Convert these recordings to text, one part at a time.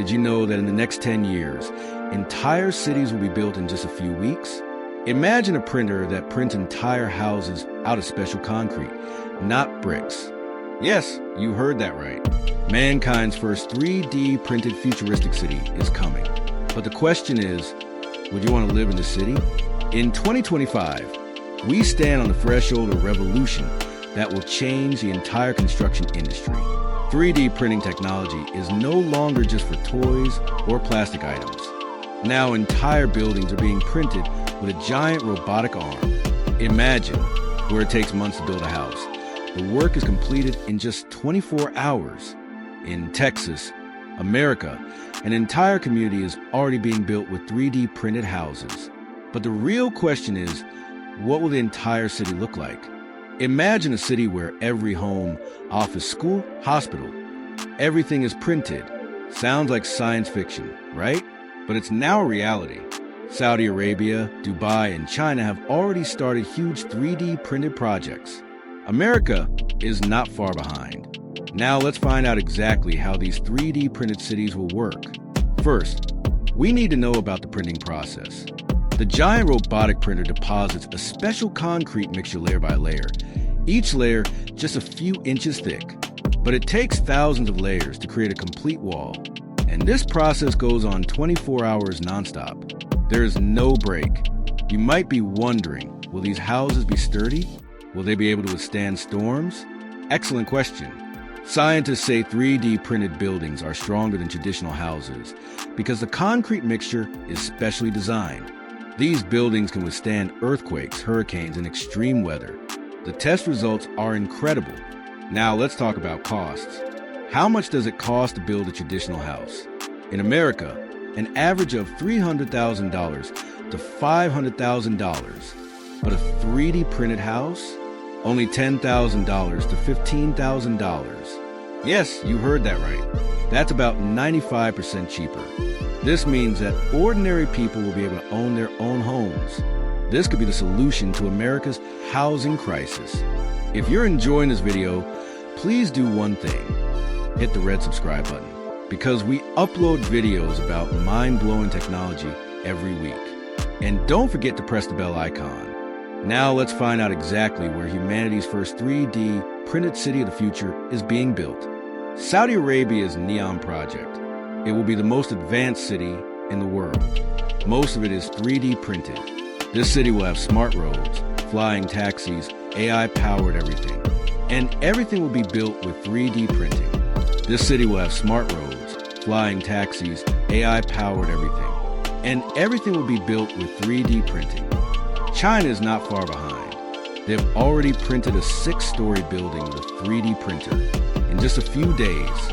Did you know that in the next 10 years, entire cities will be built in just a few weeks? Imagine a printer that prints entire houses out of special concrete, not bricks. Yes, you heard that right. Mankind's first 3D printed futuristic city is coming. But the question is, would you want to live in the city? In 2025, we stand on the threshold of a revolution that will change the entire construction industry. 3D printing technology is no longer just for toys or plastic items. Now entire buildings are being printed with a giant robotic arm. Imagine where it takes months to build a house. The work is completed in just 24 hours. In Texas, America, an entire community is already being built with 3D printed houses. But the real question is, what will the entire city look like? Imagine a city where every home, office, school, hospital, everything is printed. Sounds like science fiction, right? But it's now a reality. Saudi Arabia, Dubai, and China have already started huge 3D printed projects. America is not far behind. Now let's find out exactly how these 3D printed cities will work. First, we need to know about the printing process. The giant robotic printer deposits a special concrete mixture layer by layer, each layer just a few inches thick. But it takes thousands of layers to create a complete wall. And this process goes on 24 hours nonstop. There is no break. You might be wondering, will these houses be sturdy? Will they be able to withstand storms? Excellent question. Scientists say 3D printed buildings are stronger than traditional houses because the concrete mixture is specially designed. These buildings can withstand earthquakes, hurricanes, and extreme weather. The test results are incredible. Now let's talk about costs. How much does it cost to build a traditional house? In America, an average of $300,000 to $500,000. But a 3D printed house? Only $10,000 to $15,000. Yes, you heard that right. That's about 95% cheaper. This means that ordinary people will be able to own their own homes. This could be the solution to America's housing crisis. If you're enjoying this video, please do one thing. Hit the red subscribe button, because we upload videos about mind-blowing technology every week. And don't forget to press the bell icon. Now let's find out exactly where humanity's first 3D printed city of the future is being built. Saudi Arabia's Neom project. It will be the most advanced city in the world. Most of it is 3D printed. This city will have smart roads, flying taxis, AI-powered everything. And everything will be built with 3D printing. This city will have smart roads, flying taxis, AI-powered everything. And everything will be built with 3D printing. China is not far behind. They've already printed a 6-story building with a 3D printer. In just a few days,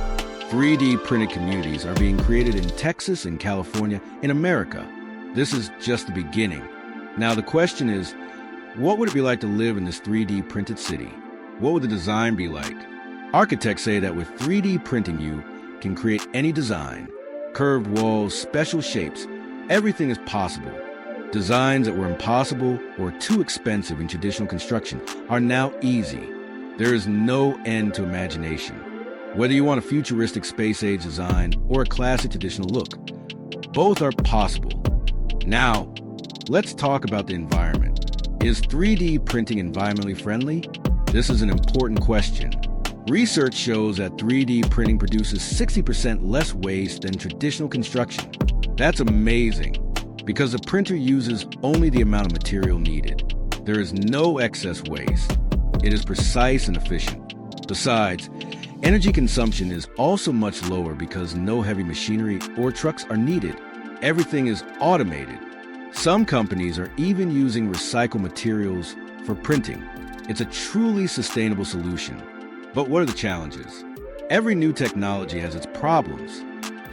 3D printed communities are being created in Texas and California in America. This is just the beginning. Now the question is, what would it be like to live in this 3D printed city? What would the design be like? Architects say that with 3D printing you can create any design. Curved walls, special shapes, everything is possible. Designs that were impossible or too expensive in traditional construction are now easy. There is no end to imagination. Whether you want a futuristic space-age design or a classic traditional look, both are possible. Now, let's talk about the environment. Is 3D printing environmentally friendly? This is an important question. Research shows that 3D printing produces 60% less waste than traditional construction. That's amazing, because the printer uses only the amount of material needed. There is no excess waste. It is precise and efficient. Besides, energy consumption is also much lower because no heavy machinery or trucks are needed. Everything is automated. Some companies are even using recycled materials for printing. It's a truly sustainable solution. But what are the challenges? Every new technology has its problems.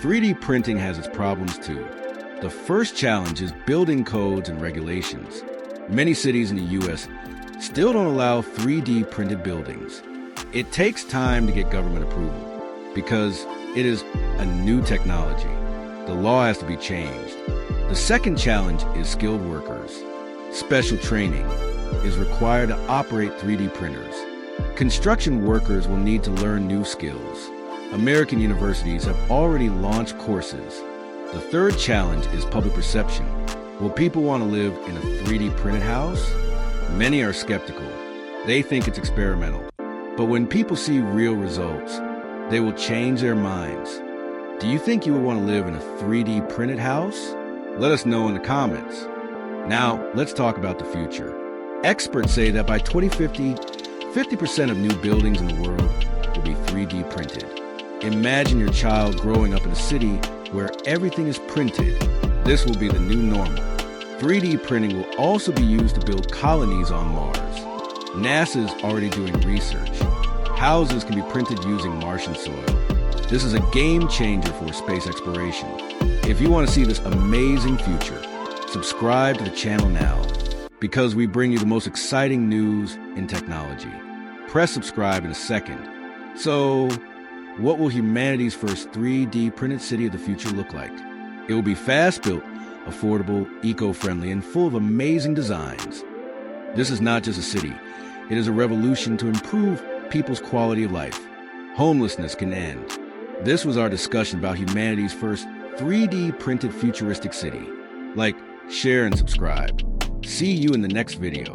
3D printing has its problems too. The first challenge is building codes and regulations. Many cities in the U.S. still don't allow 3D printed buildings. It takes time to get government approval because it is a new technology. The law has to be changed. The second challenge is skilled workers. Special training is required to operate 3D printers. Construction workers will need to learn new skills. American universities have already launched courses. The third challenge is public perception. Will people want to live in a 3D printed house? Many are skeptical. They think it's experimental. But when people see real results, they will change their minds. Do you think you would want to live in a 3D printed house? Let us know in the comments. Now, let's talk about the future. Experts say that by 2050, 50% of new buildings in the world will be 3D printed. Imagine your child growing up in a city where everything is printed. This will be the new normal. 3D printing will also be used to build colonies on Mars. NASA is already doing research. Houses can be printed using Martian soil. This is a game changer for space exploration. If you want to see this amazing future, subscribe to the channel now, because we bring you the most exciting news in technology. Press subscribe in a second. So, what will humanity's first 3D printed city of the future look like? It will be fast-built, affordable, eco-friendly, and full of amazing designs. This is not just a city. It is a revolution to improve people's quality of life. Homelessness can end. This was our discussion about humanity's first 3D printed futuristic city. Like, share, and subscribe. See you in the next video.